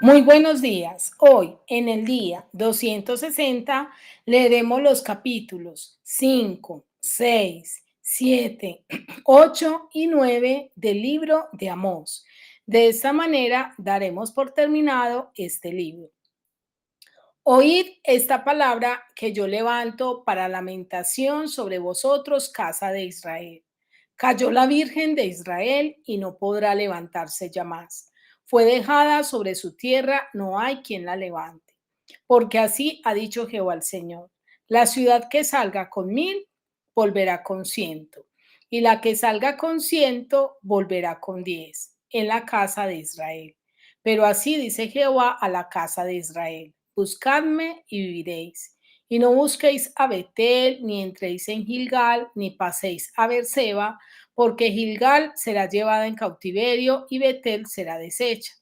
Muy buenos días. Hoy, en el día 260, leeremos los capítulos 5, 6, 7, 8 y 9 del libro de Amós. De esta manera, daremos por terminado este libro. Oíd esta palabra que yo levanto para lamentación sobre vosotros, casa de Israel. Cayó la Virgen de Israel y no podrá levantarse ya más. Fue dejada sobre su tierra, no hay quien la levante. Porque así ha dicho Jehová el Señor. La ciudad que salga con 1000 volverá con 100, y la que salga con 100 volverá con 10 en la casa de Israel. Pero así dice Jehová a la casa de Israel: buscadme y viviréis. Y no busquéis a Betel, ni entréis en Gilgal, ni paséis a Beerseba, porque Gilgal será llevada en cautiverio y Betel será deshecha.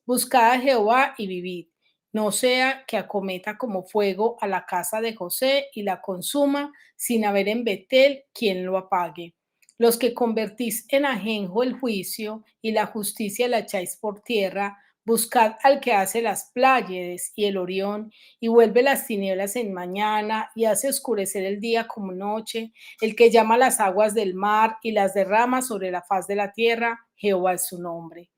Buscad a Jehová y vivid, no sea que acometa como fuego a la casa de José y la consuma sin haber en Betel quien lo apague. Los que convertís en ajenjo el juicio y la justicia la echáis por tierra, buscad al que hace las Pláyedes y el Orión, y vuelve las tinieblas en mañana, y hace oscurecer el día como noche, el que llama las aguas del mar y las derrama sobre la faz de la tierra. Jehová es su nombre,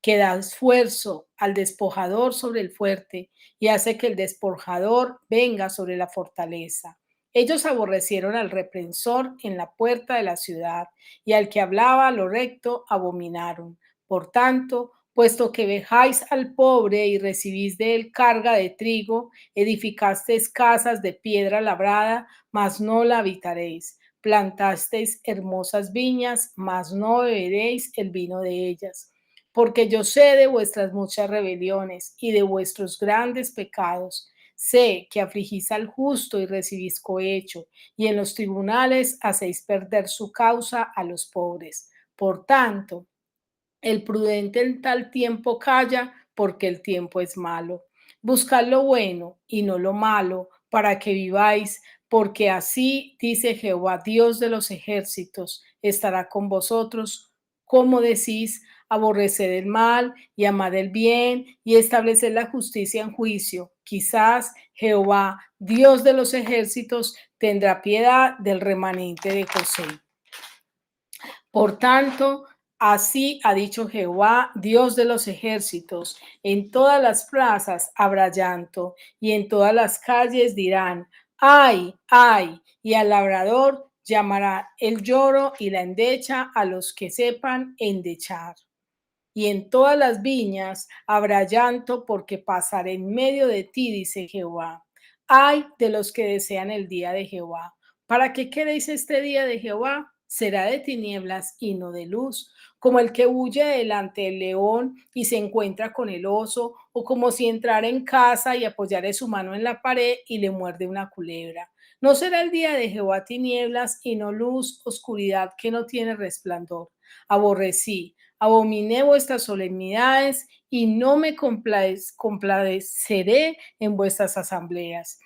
que da esfuerzo al despojador sobre el fuerte, y hace que el despojador venga sobre la fortaleza. Ellos aborrecieron al reprensor en la puerta de la ciudad, y al que hablaba lo recto abominaron. Por tanto, puesto que vejáis al pobre y recibís de él carga de trigo, edificasteis casas de piedra labrada, mas no la habitaréis. Plantasteis hermosas viñas, mas no beberéis el vino de ellas. Porque yo sé de vuestras muchas rebeliones y de vuestros grandes pecados. Sé que afligís al justo y recibís cohecho, y en los tribunales hacéis perder su causa a los pobres. Por tanto, el prudente en tal tiempo calla, porque el tiempo es malo. Buscad lo bueno y no lo malo, para que viváis, porque así dice Jehová, Dios de los ejércitos, estará con vosotros. Como decís, aborreced el mal y amad el bien, y estableced la justicia en juicio. Quizás Jehová, Dios de los ejércitos, tendrá piedad del remanente de José. Por tanto, así ha dicho Jehová, Dios de los ejércitos: en todas las plazas habrá llanto, y en todas las calles dirán: ay, ay, y al labrador llamará el lloro y la endecha a los que sepan endechar. Y en todas las viñas habrá llanto, porque pasaré en medio de ti, dice Jehová. Ay de los que desean el día de Jehová. ¿Para qué queréis este día de Jehová? Será de tinieblas y no de luz, como el que huye delante del león y se encuentra con el oso, o como si entrara en casa y apoyare su mano en la pared y le muerde una culebra. No será el día de Jehová tinieblas y no luz, oscuridad que no tiene resplandor. Aborrecí, abominé vuestras solemnidades, y no me complaceré en vuestras asambleas.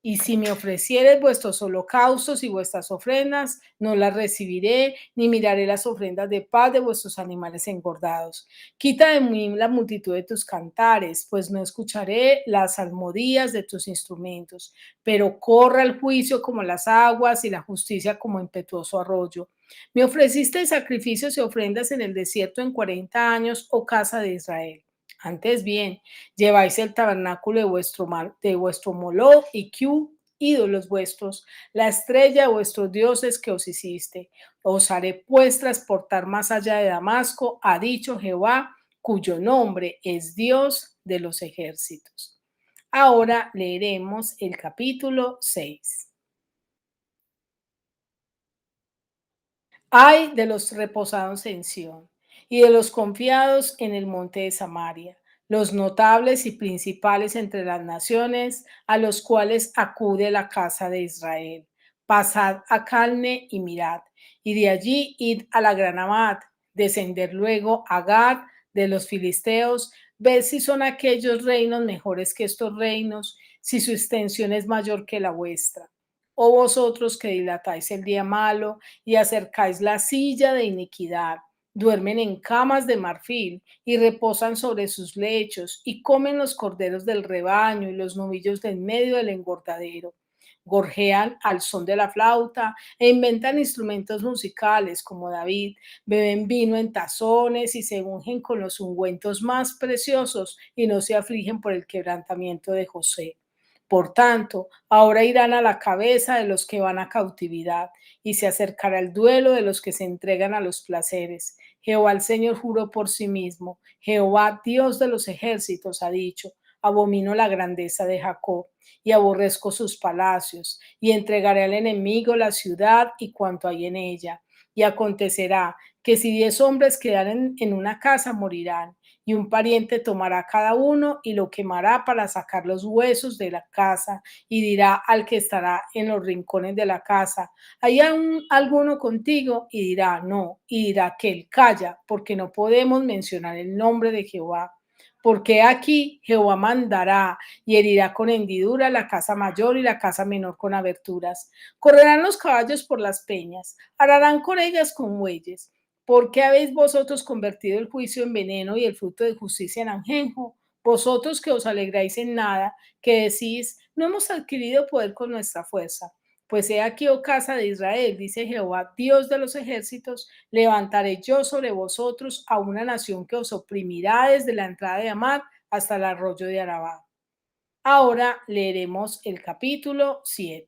Y si me ofreciereis vuestros holocaustos y vuestras ofrendas, no las recibiré, ni miraré las ofrendas de paz de vuestros animales engordados. Quita de mí la multitud de tus cantares, pues no escucharé las salmodías de tus instrumentos. Pero corra el juicio como las aguas y la justicia como impetuoso arroyo. Me ofreciste sacrificios y ofrendas en el desierto en 40 años, oh casa de Israel. Antes bien, lleváis el tabernáculo de vuestro Moloch y Q, ídolos vuestros, la estrella de vuestros dioses que os hiciste. Os haré pues transportar más allá de Damasco, ha dicho Jehová, cuyo nombre es Dios de los ejércitos. Ahora leeremos el capítulo 6. Ay de los reposados en Sión y de los confiados en el monte de Samaria, los notables y principales entre las naciones, a los cuales acude la casa de Israel. Pasad a Calne y mirad, y de allí id a la gran Amad, descender luego a Gad de los filisteos, ved si son aquellos reinos mejores que estos reinos, si su extensión es mayor que la vuestra. Oh vosotros que dilatáis el día malo y acercáis la silla de iniquidad, duermen en camas de marfil y reposan sobre sus lechos y comen los corderos del rebaño y los novillos del medio del engordadero. Gorjean al son de la flauta e inventan instrumentos musicales como David, beben vino en tazones y se ungen con los ungüentos más preciosos y no se afligen por el quebrantamiento de José. Por tanto, ahora irán a la cabeza de los que van a cautividad y se acercará el duelo de los que se entregan a los placeres. Jehová el Señor juró por sí mismo. Jehová, Dios de los ejércitos, ha dicho, abomino la grandeza de Jacob y aborrezco sus palacios, y entregaré al enemigo la ciudad y cuanto hay en ella. Y acontecerá que si 10 hombres quedaren en una casa, morirán, y un pariente tomará cada uno y lo quemará para sacar los huesos de la casa, y dirá al que estará en los rincones de la casa, ¿hay alguno contigo? Y dirá, no, y dirá aquel, calla, porque no podemos mencionar el nombre de Jehová. Porque aquí Jehová mandará y herirá con hendidura la casa mayor y la casa menor con aberturas. Correrán los caballos por las peñas, ararán con ellas con bueyes. ¿Por qué habéis vosotros convertido el juicio en veneno y el fruto de justicia en ajenjo? Vosotros que os alegráis en nada, que decís, no hemos adquirido poder con nuestra fuerza. Pues he aquí, oh casa de Israel, dice Jehová, Dios de los ejércitos, levantaré yo sobre vosotros a una nación que os oprimirá desde la entrada de Amad hasta el arroyo de Arabá. Ahora leeremos el capítulo 7.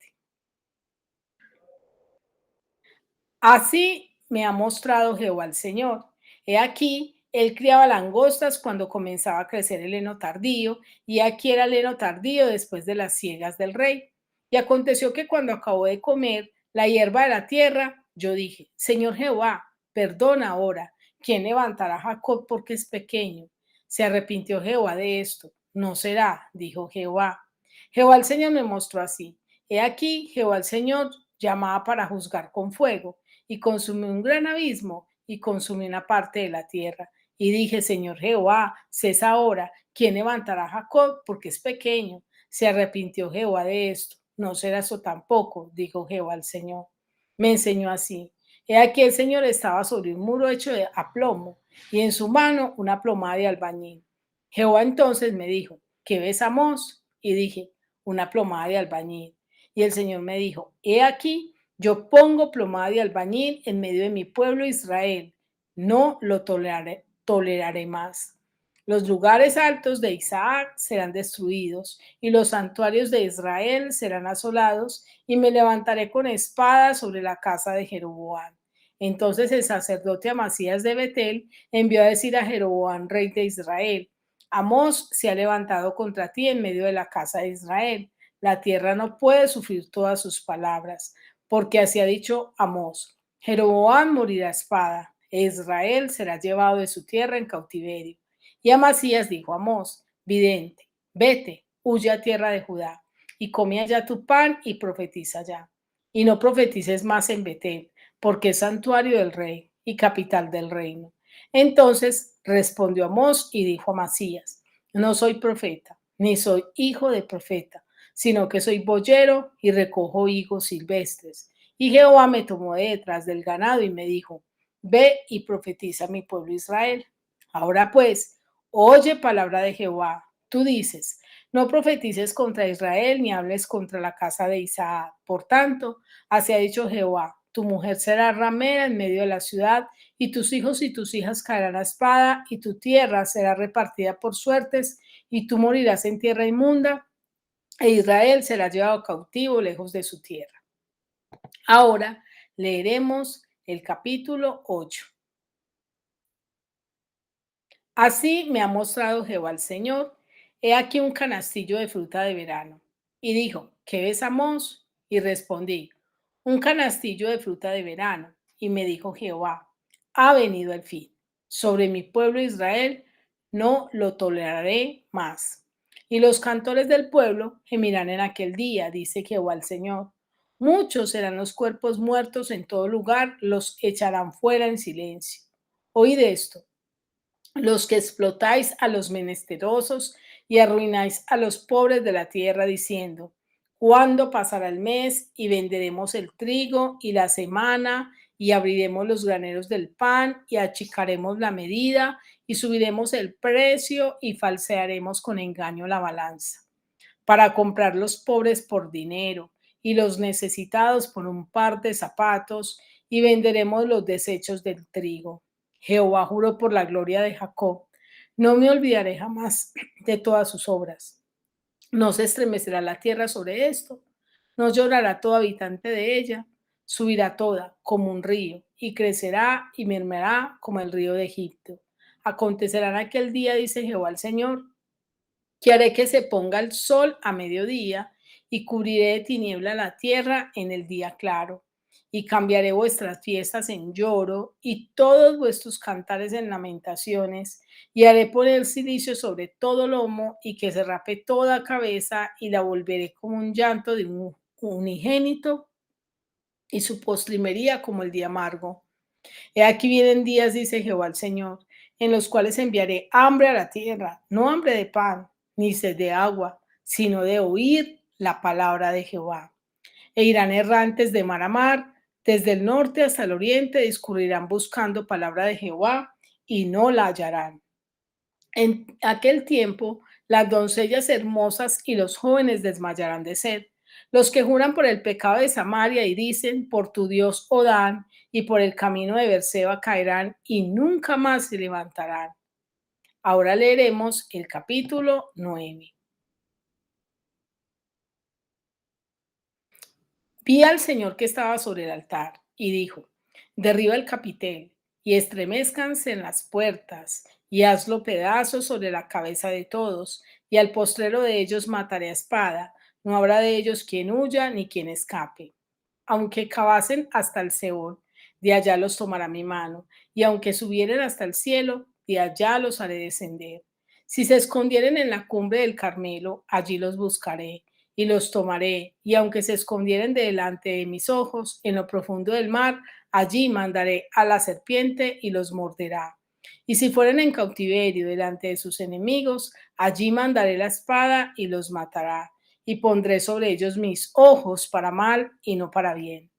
Así me ha mostrado Jehová el Señor. He aquí, él criaba langostas cuando comenzaba a crecer el heno tardío, y aquí era el heno tardío después de las siegas del rey. Y aconteció que cuando acabó de comer la hierba de la tierra, yo dije, Señor Jehová, perdona ahora, ¿quién levantará a Jacob porque es pequeño? Se arrepintió Jehová de esto. No será, dijo Jehová. Jehová el Señor me mostró así. He aquí, Jehová el Señor llamaba para juzgar con fuego y consumí un gran abismo y consumí una parte de la tierra. Y dije, Señor Jehová, cesa ahora, ¿quién levantará a Jacob? Porque es pequeño. Se arrepintió Jehová de esto. No será eso tampoco, dijo Jehová al Señor. Me enseñó así. He aquí el Señor estaba sobre un muro hecho de aplomo y en su mano una plomada de albañil. Jehová entonces me dijo, ¿qué ves, Amós? Y dije, una plomada de albañil. Y el Señor me dijo, he aquí, yo pongo plomada de albañil en medio de mi pueblo Israel. No lo toleraré más. Los lugares altos de Isaac serán destruidos y los santuarios de Israel serán asolados y me levantaré con espada sobre la casa de Jeroboam. Entonces el sacerdote Amasías de Betel envió a decir a Jeroboam, rey de Israel, Amós se ha levantado contra ti en medio de la casa de Israel. La tierra no puede sufrir todas sus palabras, porque así ha dicho Amós. Jeroboam morirá a espada, e Israel será llevado de su tierra en cautiverio. Y Amasías dijo a Amós, vidente, vete, huye a tierra de Judá, y come allá tu pan y profetiza allá. Y no profetices más en Betel, porque es santuario del rey y capital del reino. Entonces respondió Amós y dijo a Amasías, no soy profeta, ni soy hijo de profeta, sino que soy boyero y recojo higos silvestres. Y Jehová me tomó de detrás del ganado y me dijo, ve y profetiza a mi pueblo Israel. Ahora pues, oye palabra de Jehová. Tú dices, no profetices contra Israel ni hables contra la casa de Isaac. Por tanto, así ha dicho Jehová, tu mujer será ramera en medio de la ciudad y tus hijos y tus hijas caerán a espada y tu tierra será repartida por suertes y tú morirás en tierra inmunda e Israel será llevado cautivo lejos de su tierra. Ahora leeremos el capítulo 8. Así me ha mostrado Jehová el Señor. He aquí un canastillo de fruta de verano. Y dijo, ¿qué ves, Amós? Y respondí, un canastillo de fruta de verano. Y me dijo Jehová, ha venido el fin. Sobre mi pueblo Israel no lo toleraré más. Y los cantores del pueblo gemirán en aquel día, dice Jehová el Señor. Muchos serán los cuerpos muertos en todo lugar, los echarán fuera en silencio. Oíd esto los que explotáis a los menesterosos y arruináis a los pobres de la tierra, diciendo, ¿cuándo pasará el mes y venderemos el trigo y la semana y abriremos los graneros del pan y achicaremos la medida y subiremos el precio y falsearemos con engaño la balanza para comprar los pobres por dinero y los necesitados por un par de zapatos, y venderemos los desechos del trigo. Jehová juró por la gloria de Jacob, no me olvidaré jamás de todas sus obras. No se estremecerá la tierra sobre esto, no llorará todo habitante de ella, subirá toda como un río, y crecerá y mermará como el río de Egipto. Acontecerá en aquel día, dice Jehová el Señor, que haré que se ponga el sol a mediodía y cubriré de tiniebla la tierra en el día claro. Y cambiaré vuestras fiestas en lloro y todos vuestros cantares en lamentaciones, y haré poner silicio sobre todo lomo y que se rape toda cabeza, y la volveré como un llanto de un unigénito y su postrimería como el día amargo. He aquí vienen días, dice Jehová el Señor, en los cuales enviaré hambre a la tierra, no hambre de pan, ni sed de agua, sino de oír la palabra de Jehová. E irán errantes de mar a mar, desde el norte hasta el oriente, discurrirán buscando palabra de Jehová y no la hallarán. En aquel tiempo, las doncellas hermosas y los jóvenes desmayarán de sed. Los que juran por el pecado de Samaria y dicen, por tu Dios Odán y por el camino de Berseba caerán y nunca más se levantarán. Ahora leeremos el capítulo 9. Vi al Señor que estaba sobre el altar y dijo, derriba el capitel y estremezcanse en las puertas y hazlo pedazos sobre la cabeza de todos, y al postrero de ellos mataré a espada, no habrá de ellos quien huya ni quien escape. Aunque cavasen hasta el Seol, de allá los tomará mi mano, y aunque subieren hasta el cielo, de allá los haré descender. Si se escondieren en la cumbre del Carmelo, allí los buscaré y los tomaré, y aunque se escondieren de delante de mis ojos en lo profundo del mar, allí mandaré a la serpiente y los morderá. Y si fueren en cautiverio delante de sus enemigos, allí mandaré la espada y los matará, y pondré sobre ellos mis ojos para mal y no para bien.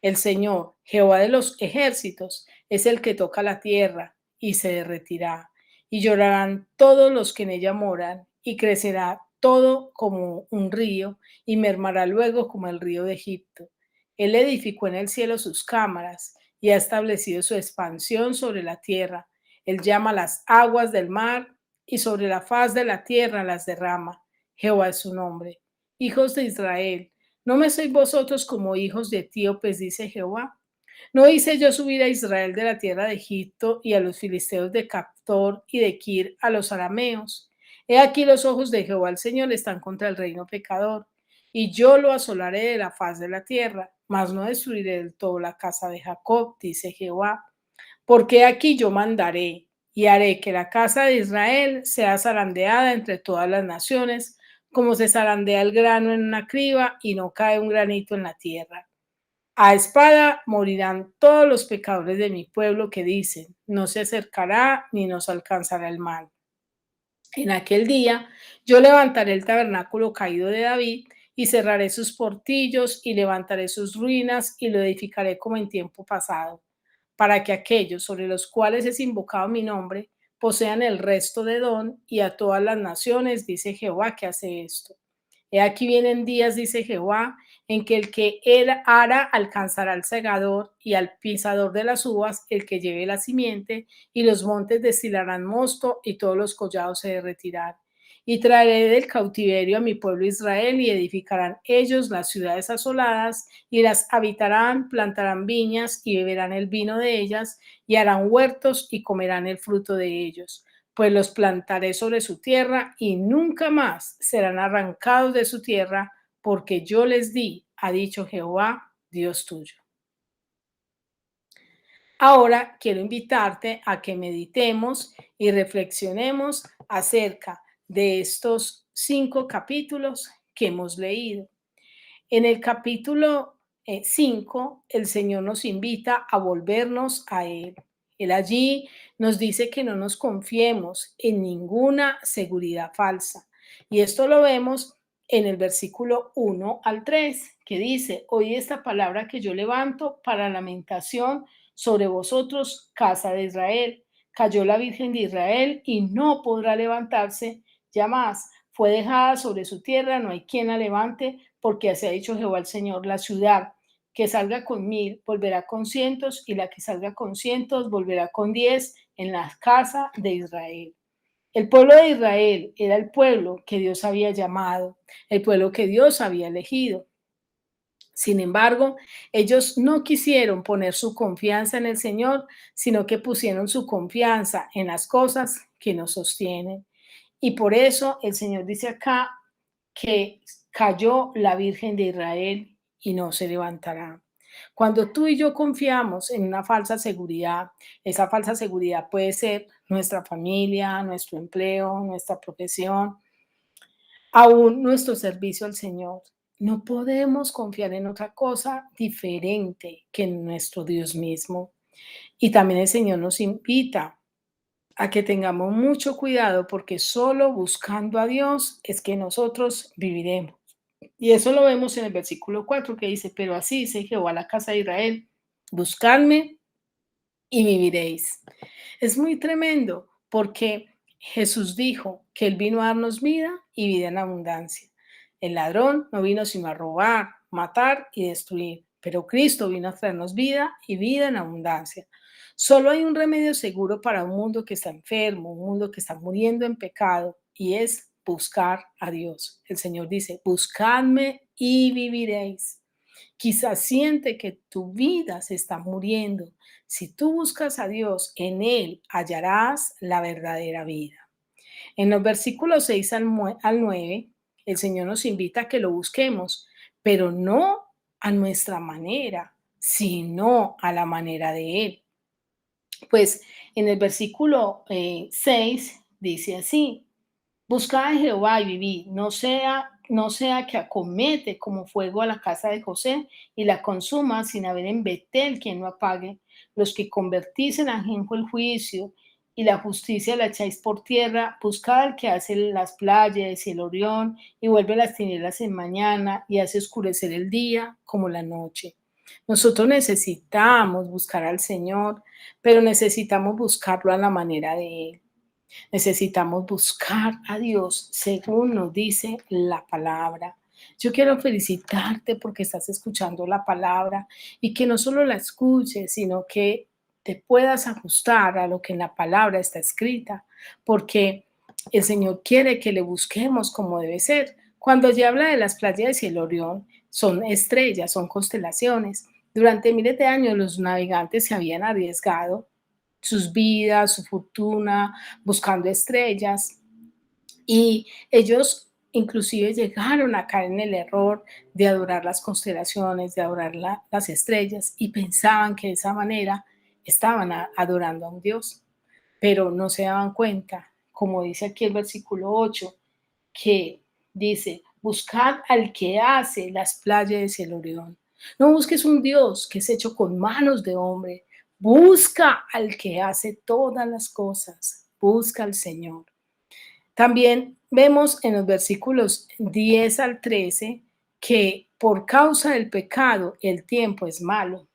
El Señor, Jehová de los ejércitos, es el que toca la tierra y se derretirá, y llorarán todos los que en ella moran, y crecerá todo como un río, y mermará luego como el río de Egipto. Él edificó en el cielo sus cámaras, y ha establecido su expansión sobre la tierra. Él llama las aguas del mar, y sobre la faz de la tierra las derrama. Jehová es su nombre. Hijos de Israel, ¿no me sois vosotros como hijos de etíopes, dice Jehová? ¿No hice yo subir a Israel de la tierra de Egipto y a los filisteos de Captor y de Kir a los arameos? He aquí los ojos de Jehová el Señor están contra el reino pecador, y yo lo asolaré de la faz de la tierra, mas no destruiré del todo la casa de Jacob, dice Jehová, porque aquí yo mandaré y haré que la casa de Israel sea zarandeada entre todas las naciones, como se zarandea el grano en una criba y no cae un granito en la tierra. A espada morirán todos los pecadores de mi pueblo que dicen, no se acercará ni nos alcanzará el mal. En aquel día yo levantaré el tabernáculo caído de David y cerraré sus portillos y levantaré sus ruinas y lo edificaré como en tiempo pasado, para que aquellos sobre los cuales es invocado mi nombre posean el resto de Edom y a todas las naciones, dice Jehová, que hace esto. He aquí vienen días, dice Jehová, en que el que él ara alcanzará al segador y al pisador de las uvas, el que lleve la simiente, y los montes destilarán mosto y todos los collados se derretirán. Y traeré del cautiverio a mi pueblo Israel y edificarán ellos las ciudades asoladas y las habitarán, plantarán viñas y beberán el vino de ellas y harán huertos y comerán el fruto de ellos, pues los plantaré sobre su tierra y nunca más serán arrancados de su tierra, porque yo les di, ha dicho Jehová, Dios tuyo. Ahora quiero invitarte a que meditemos y reflexionemos acerca de estos 5 capítulos que hemos leído. En el capítulo 5, el Señor nos invita a volvernos a Él. Él allí nos dice que no nos confiemos en ninguna seguridad falsa. Y esto lo vemos en el versículo 1 al 3, que dice: oí esta palabra que yo levanto para lamentación sobre vosotros, casa de Israel. Cayó la Virgen de Israel y no podrá levantarse ya más. Fue dejada sobre su tierra, no hay quien la levante, porque así ha dicho Jehová el Señor: la ciudad que salga con 1000 volverá con cientos, y la que salga con cientos volverá con 10 en la casa de Israel. El pueblo de Israel era el pueblo que Dios había llamado, el pueblo que Dios había elegido. Sin embargo, ellos no quisieron poner su confianza en el Señor, sino que pusieron su confianza en las cosas que nos sostienen. Y por eso el Señor dice acá que cayó la Virgen de Israel y no se levantará. Cuando tú y yo confiamos en una falsa seguridad, esa falsa seguridad puede ser nuestra familia, nuestro empleo, nuestra profesión, aún nuestro servicio al Señor. No podemos confiar en otra cosa diferente que en nuestro Dios mismo. Y también el Señor nos invita a que tengamos mucho cuidado, porque solo buscando a Dios es que nosotros viviremos. Y eso lo vemos en el versículo 4, que dice: pero así dice Jehová a la casa de Israel: buscadme y viviréis. Es muy tremendo, porque Jesús dijo que Él vino a darnos vida y vida en abundancia. El ladrón no vino sino a robar, matar y destruir, pero Cristo vino a traernos vida y vida en abundancia. Solo hay un remedio seguro para un mundo que está enfermo, un mundo que está muriendo en pecado, y es buscar a Dios. El Señor dice: buscadme y viviréis. Quizás siente que tu vida se está muriendo. Si tú buscas a Dios, en Él hallarás la verdadera vida. En los versículos 6 al 9, el Señor nos invita a que lo busquemos, pero no a nuestra manera, sino a la manera de Él. Pues en el versículo 6 dice así: buscad a Jehová y vivid, no sea que acomete como fuego a la casa de José y la consuma sin haber en Betel quien lo apague. Los que convertís en ajenjo el juicio y la justicia la echáis por tierra, buscad al que hace las playas y el Orión y vuelve las tinieblas en mañana y hace oscurecer el día como la noche. Nosotros necesitamos buscar al Señor, pero necesitamos buscarlo a la manera de Él. Necesitamos buscar a Dios según nos dice la palabra. Yo quiero felicitarte porque estás escuchando la palabra, y que no solo la escuches, sino que te puedas ajustar a lo que en la palabra está escrita, porque el Señor quiere que le busquemos como debe ser. Cuando ya habla de las playas y el Orión, son estrellas, son constelaciones. Durante miles de años los navegantes se habían arriesgado sus vidas, su fortuna, buscando estrellas. Y ellos inclusive llegaron a caer en el error de adorar las constelaciones, de adorar las estrellas, y pensaban que de esa manera estaban adorando a un Dios, pero no se daban cuenta, como dice aquí el versículo 8, que dice: buscad al que hace las playas y el Orión. No busques un Dios que es hecho con manos de hombre. Busca al que hace todas las cosas. Busca al Señor. También vemos en los versículos 10 al 13 que por causa del pecado el tiempo es malo.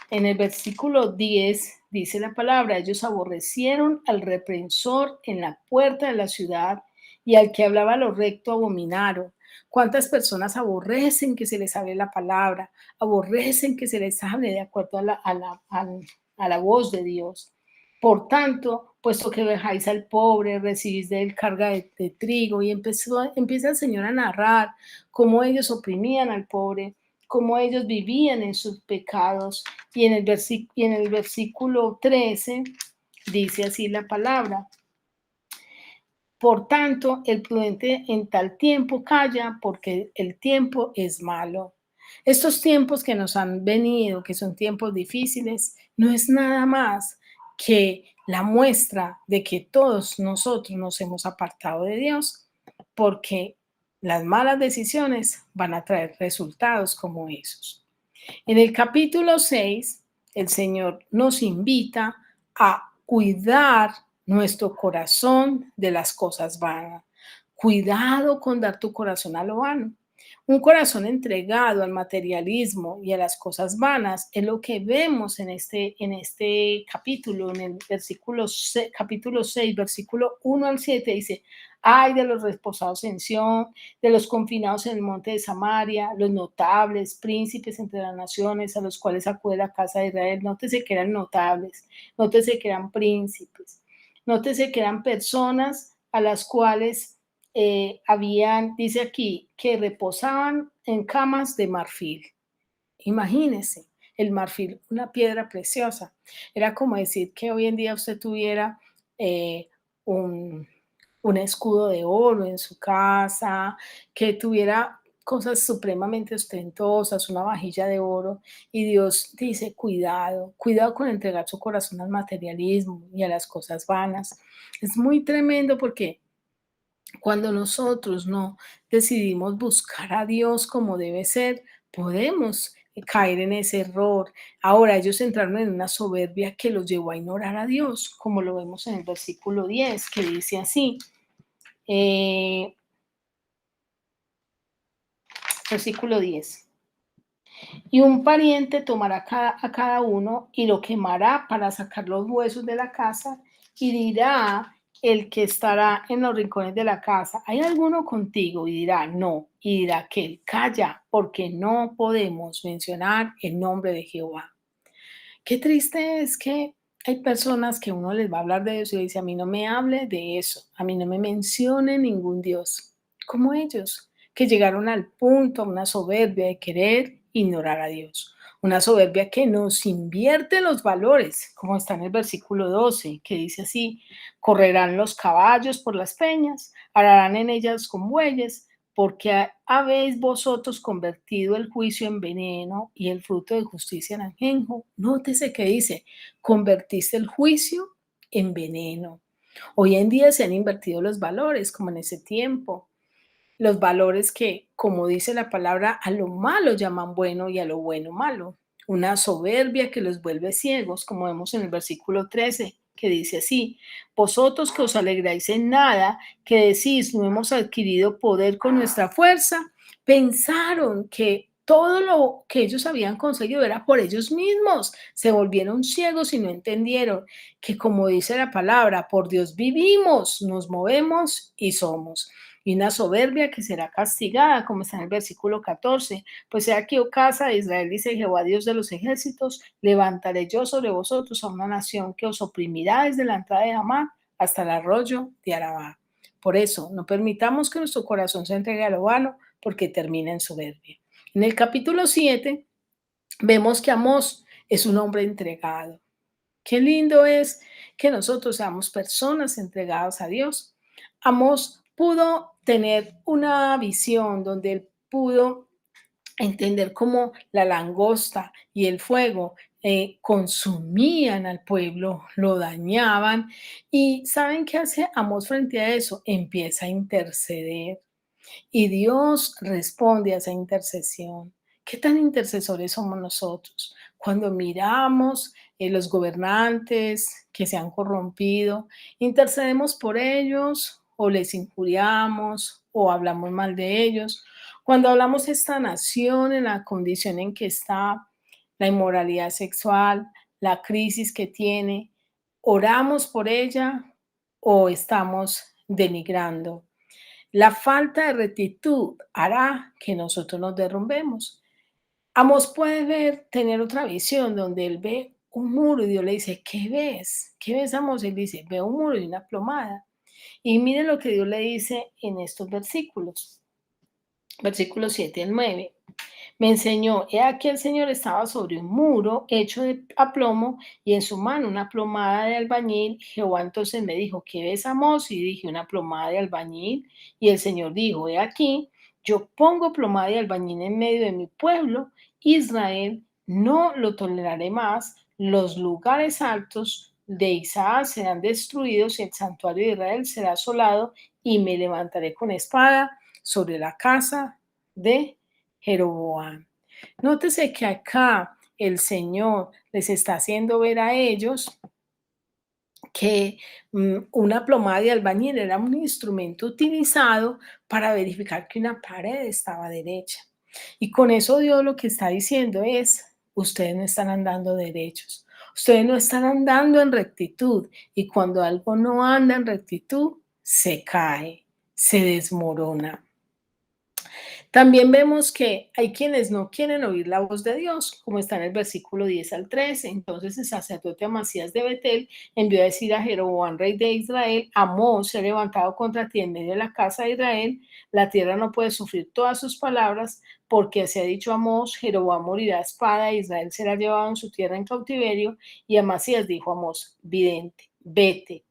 En el versículo 10 dice la palabra: ellos aborrecieron al reprensor en la puerta de la ciudad, y al que hablaba lo recto abominaron. ¿Cuántas personas aborrecen que se les hable la palabra? Aborrecen que se les hable de acuerdo a la voz de Dios. Por tanto, puesto que dejáis al pobre, recibís de él carga de trigo. Y empieza el Señor a narrar cómo ellos oprimían al pobre, cómo ellos vivían en sus pecados. Y en el versículo 13 dice así la palabra: por tanto, el prudente en tal tiempo calla, porque el tiempo es malo. Estos tiempos que nos han venido, que son tiempos difíciles, no es nada más que la muestra de que todos nosotros nos hemos apartado de Dios, porque las malas decisiones van a traer resultados como esos. En el capítulo 6, el Señor nos invita a cuidar nuestro corazón de las cosas vanas. Cuidado con dar tu corazón a lo vano. Un corazón entregado al materialismo y a las cosas vanas es lo que vemos en este capítulo, en el capítulo 6, versículo 1 al 7, dice, ay de los reposados en Sión, de los confinados en el monte de Samaria, los notables, príncipes entre las naciones, a los cuales acude la casa de Israel. Nótese que eran notables, nótese que eran príncipes, nótese que eran personas a las cuales habían, dice aquí, que reposaban en camas de marfil. Imagínense, el marfil, una piedra preciosa. Era como decir que hoy en día usted tuviera eh, un, un escudo de oro en su casa, que tuviera cosas supremamente ostentosas, una vajilla de oro, y Dios dice, cuidado, cuidado con entregar su corazón al materialismo y a las cosas vanas. Es muy tremendo porque cuando nosotros no decidimos buscar a Dios como debe ser, podemos caer en ese error. Ahora ellos entraron en una soberbia que los llevó a ignorar a Dios, como lo vemos en el versículo 10, que dice así, eh, versículo 10. Y un pariente tomará a cada uno y lo quemará para sacar los huesos de la casa y dirá el que estará en los rincones de la casa, ¿hay alguno contigo? Y dirá, no. Y dirá aquel, calla, porque no podemos mencionar el nombre de Jehová. Qué triste es que hay personas que uno les va a hablar de Dios y le dice, a mí no me hable de eso, a mí no me mencione ningún Dios, como ellos, que llegaron al punto, a una soberbia de querer ignorar a Dios, una soberbia que nos invierte los valores, como está en el versículo 12, que dice así, correrán los caballos por las peñas, ararán en ellas con bueyes, porque habéis vosotros convertido el juicio en veneno y el fruto de justicia en ajenjo. Nótese que dice, convertiste el juicio en veneno. Hoy en día se han invertido los valores, como en ese tiempo. Los valores que, como dice la palabra, a lo malo llaman bueno y a lo bueno malo. Una soberbia que los vuelve ciegos, como vemos en el versículo 13, que dice así, vosotros que os alegráis en nada, que decís, no hemos adquirido poder con nuestra fuerza, pensaron que todo lo que ellos habían conseguido era por ellos mismos, se volvieron ciegos y no entendieron que, como dice la palabra, por Dios vivimos, nos movemos y somos y una soberbia que será castigada, como está en el versículo 14. Pues he aquí, oh casa de Israel, dice Jehová, Dios de los ejércitos, levantaré yo sobre vosotros a una nación que os oprimirá desde la entrada de Hamá hasta el arroyo de Arabá. Por eso, no permitamos que nuestro corazón se entregue a lo vano, porque termina en soberbia. En el capítulo 7, vemos que Amós es un hombre entregado. Qué lindo es que nosotros seamos personas entregadas a Dios. Amós pudo tener una visión donde él pudo entender cómo la langosta y el fuego consumían al pueblo, lo dañaban. ¿Y saben qué hace Amós frente a eso? Empieza a interceder. Y Dios responde a esa intercesión. ¿Qué tan intercesores somos nosotros? Cuando miramos los gobernantes que se han corrompido, intercedemos por ellos o les injuriamos o hablamos mal de ellos. Cuando hablamos de esta nación en la condición en que está, la inmoralidad sexual, la crisis que tiene, ¿oramos por ella o estamos denigrando? La falta de rectitud hará que nosotros nos derrumbemos. Amos puede ver, tener otra visión donde él ve un muro y Dios le dice, ¿qué ves? ¿Qué ves, Amos? Él dice, veo un muro y una plomada. Y miren lo que Dios le dice en estos versículos, versículos 7 al 9. Me enseñó, he aquí el Señor estaba sobre un muro hecho de aplomo y en su mano una plomada de albañil. Jehová entonces me dijo, ¿qué ves, Amós? Y dije, una plomada de albañil. Y el Señor dijo, he aquí, yo pongo plomada de albañil en medio de mi pueblo, Israel, no lo toleraré más. Los lugares altos de Isaac serán destruidos y el santuario de Israel será asolado y me levantaré con espada sobre la casa de Jeroboam. Nótese que acá el Señor les está haciendo ver a ellos que una plomada de albañil era un instrumento utilizado para verificar que una pared estaba derecha. Y con eso Dios lo que está diciendo es, ustedes no están andando derechos, ustedes no están andando en rectitud, y cuando algo no anda en rectitud, se cae, se desmorona. También vemos que hay quienes no quieren oír la voz de Dios, como está en el versículo 10 al 13. Entonces el sacerdote Amasías de Betel envió a decir a Jeroboam, rey de Israel: Amós se ha levantado contra ti en medio de la casa de Israel, la tierra no puede sufrir todas sus palabras, porque se ha dicho a Amós: Jeroboam morirá a espada, e Israel será llevado en su tierra en cautiverio. Y Amasías dijo a Amós, vidente: vete,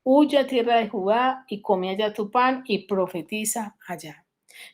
huye a tierra de Judá y come allá tu pan y profetiza allá.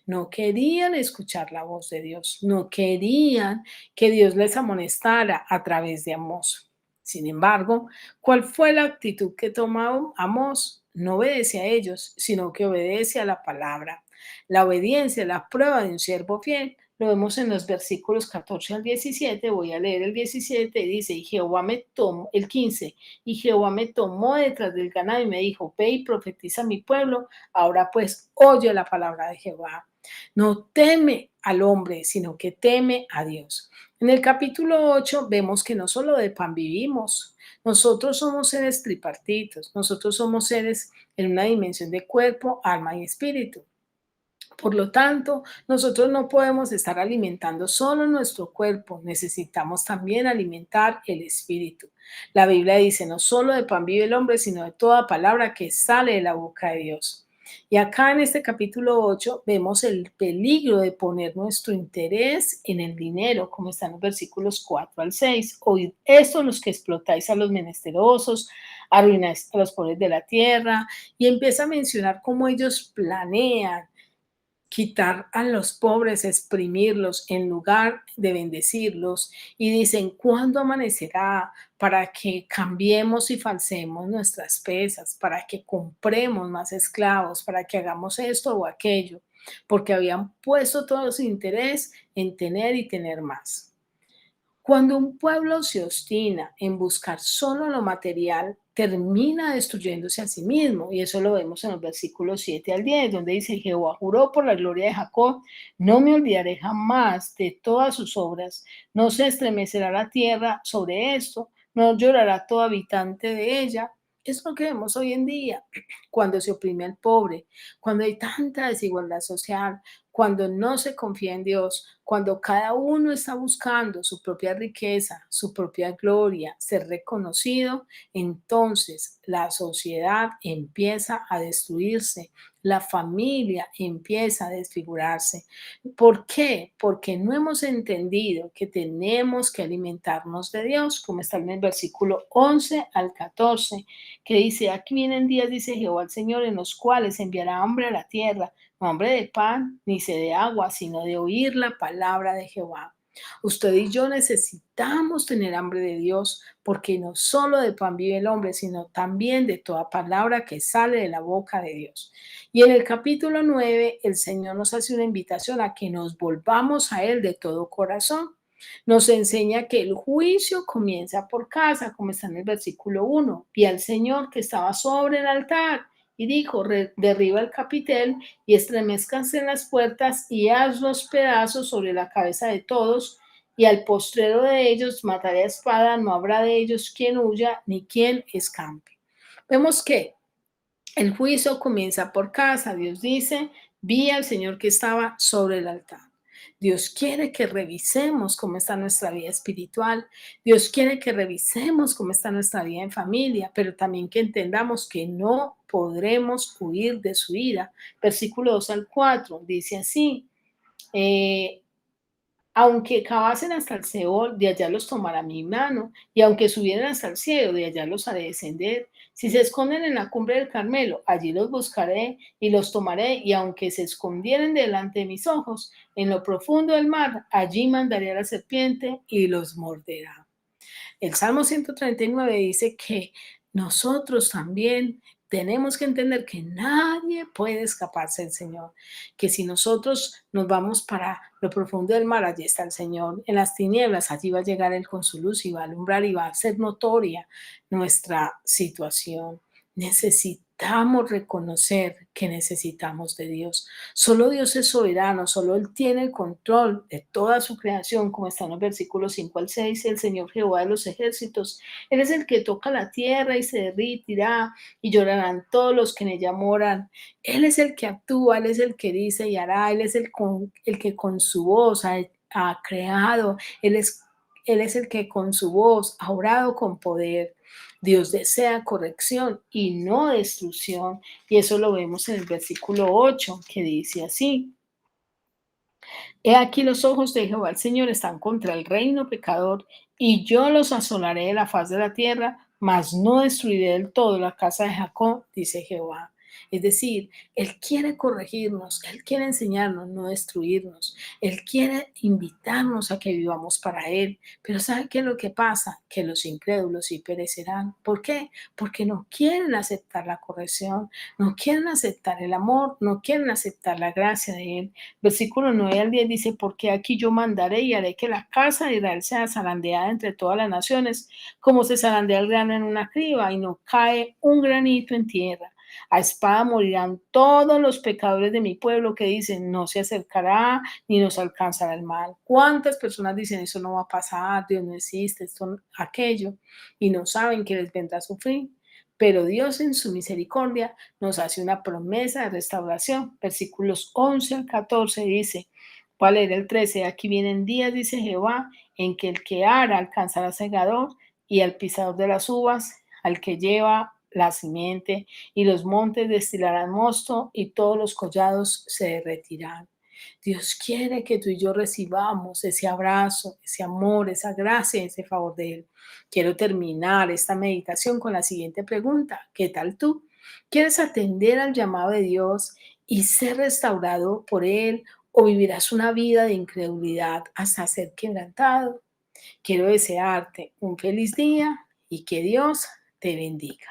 No querían escuchar la voz de Dios, no querían que Dios les amonestara a través de Amós. Sin embargo, ¿cuál fue la actitud que tomó Amós? No obedece a ellos, sino que obedece a la palabra. La obediencia es la prueba de un siervo fiel. Lo vemos en los versículos 14 al 17. Voy a leer el 17. Dice, y Jehová me tomó, el 15, y Jehová me tomó detrás del ganado y me dijo, ve y profetiza a mi pueblo. Ahora pues oye la palabra de Jehová. No teme al hombre, sino que teme a Dios. En el capítulo 8 vemos que no solo de pan vivimos, nosotros somos seres tripartitos, nosotros somos seres en una dimensión de cuerpo, alma y espíritu. Por lo tanto, nosotros no podemos estar alimentando solo nuestro cuerpo, necesitamos también alimentar el espíritu. La Biblia dice, no solo de pan vive el hombre, sino de toda palabra que sale de la boca de Dios. Y acá en este capítulo 8 vemos el peligro de poner nuestro interés en el dinero, como están los versículos 4 al 6. Oíd esto los que explotáis a los menesterosos, arruináis a los pobres de la tierra, y empieza a mencionar cómo ellos planean quitar a los pobres, exprimirlos en lugar de bendecirlos. Y dicen, ¿cuándo amanecerá para que cambiemos y falsemos nuestras pesas, para que compremos más esclavos, para que hagamos esto o aquello? Porque habían puesto todo su interés en tener y tener más. Cuando un pueblo se obstina en buscar solo lo material, termina destruyéndose a sí mismo. Y eso lo vemos en los versículos 7 al 10, donde dice, Jehová juró por la gloria de Jacob, no me olvidaré jamás de todas sus obras, no se estremecerá la tierra sobre esto, no llorará todo habitante de ella. Es lo que vemos hoy en día, cuando se oprime al pobre, cuando hay tanta desigualdad social, cuando no se confía en Dios, cuando cada uno está buscando su propia riqueza, su propia gloria, ser reconocido, entonces la sociedad empieza a destruirse, la familia empieza a desfigurarse. ¿Por qué? Porque no hemos entendido que tenemos que alimentarnos de Dios, como está en el versículo 11 al 14, que dice, aquí vienen días, dice Jehová el Señor, en los cuales enviará hambre a la tierra, no hambre de pan, ni sed de agua, sino de oír la palabra de Jehová. Usted y yo necesitamos tener hambre de Dios, porque no solo de pan vive el hombre, sino también de toda palabra que sale de la boca de Dios. Y en el capítulo 9, el Señor nos hace una invitación a que nos volvamos a Él de todo corazón. Nos enseña que el juicio comienza por casa, como está en el versículo 1. Vi al Señor que estaba sobre el altar y dijo, derriba el capitel y estremezcanse en las puertas y haz los pedazos sobre la cabeza de todos, y al postrero de ellos mataré a espada, no habrá de ellos quien huya ni quien escampe. Vemos que el juicio comienza por casa. Dios dice, vi al Señor que estaba sobre el altar. Dios quiere que revisemos cómo está nuestra vida espiritual. Dios quiere que revisemos cómo está nuestra vida en familia, pero también que entendamos que no podremos huir de su ira. Versículo 2 al 4 dice así, eh, aunque cavasen hasta el Seol, de allá los tomará mi mano, y aunque subieran hasta el cielo, de allá los haré descender. Si se esconden en la cumbre del Carmelo, allí los buscaré y los tomaré, y aunque se escondieren delante de mis ojos, en lo profundo del mar, allí mandaré a la serpiente y los morderá. El Salmo 139 dice que nosotros también tenemos que entender que nadie puede escaparse del Señor, que si nosotros nos vamos para lo profundo del mar, allí está el Señor. En las tinieblas, allí va a llegar Él con su luz y va a alumbrar y va a ser notoria nuestra situación. Necesitamos reconocer que necesitamos de Dios. Solo Dios es soberano, solo Él tiene el control de toda su creación, como está en los versículos 5 al 6. El Señor Jehová de los ejércitos, Él es el que toca la tierra y se derritirá y llorarán todos los que en ella moran. Él es el que actúa, Él es el que dice y hará, Él es el que con su voz ha creado, Él es el que con su voz ha obrado con poder. Dios desea corrección y no destrucción. Y eso lo vemos en el versículo 8 que dice así. He aquí los ojos de Jehová el Señor están contra el reino pecador, y yo los asolaré de la faz de la tierra, mas no destruiré del todo la casa de Jacob, dice Jehová. Es decir, Él quiere corregirnos, Él quiere enseñarnos, no destruirnos. Él quiere invitarnos a que vivamos para Él. Pero ¿sabe qué es lo que pasa? Que los incrédulos sí perecerán. ¿Por qué? Porque no quieren aceptar la corrección, no quieren aceptar el amor, no quieren aceptar la gracia de Él. Versículo 9 al 10 dice, porque aquí yo mandaré y haré que la casa de Israel sea zarandeada entre todas las naciones, como se zarandea el grano en una criba, y no cae un granito en tierra. A espada morirán todos los pecadores de mi pueblo que dicen, no se acercará ni nos alcanzará el mal. ¿Cuántas personas dicen, eso no va a pasar, Dios no existe, esto, aquello, y no saben que les vendrá su fin? Pero Dios en su misericordia nos hace una promesa de restauración. Versículos 11 al 14 dice, ¿cuál era el 13? Aquí vienen días, dice Jehová, en que el que ara alcanzará segador y al pisador de las uvas, al que lleva la simiente, y los montes destilarán mosto y todos los collados se derretirán. Dios quiere que tú y yo recibamos ese abrazo, ese amor, esa gracia, ese favor de Él. Quiero terminar esta meditación con la siguiente pregunta. ¿Qué tal tú? ¿Quieres atender al llamado de Dios y ser restaurado por Él o vivirás una vida de incredulidad hasta ser quebrantado? Quiero desearte un feliz día y que Dios te bendiga.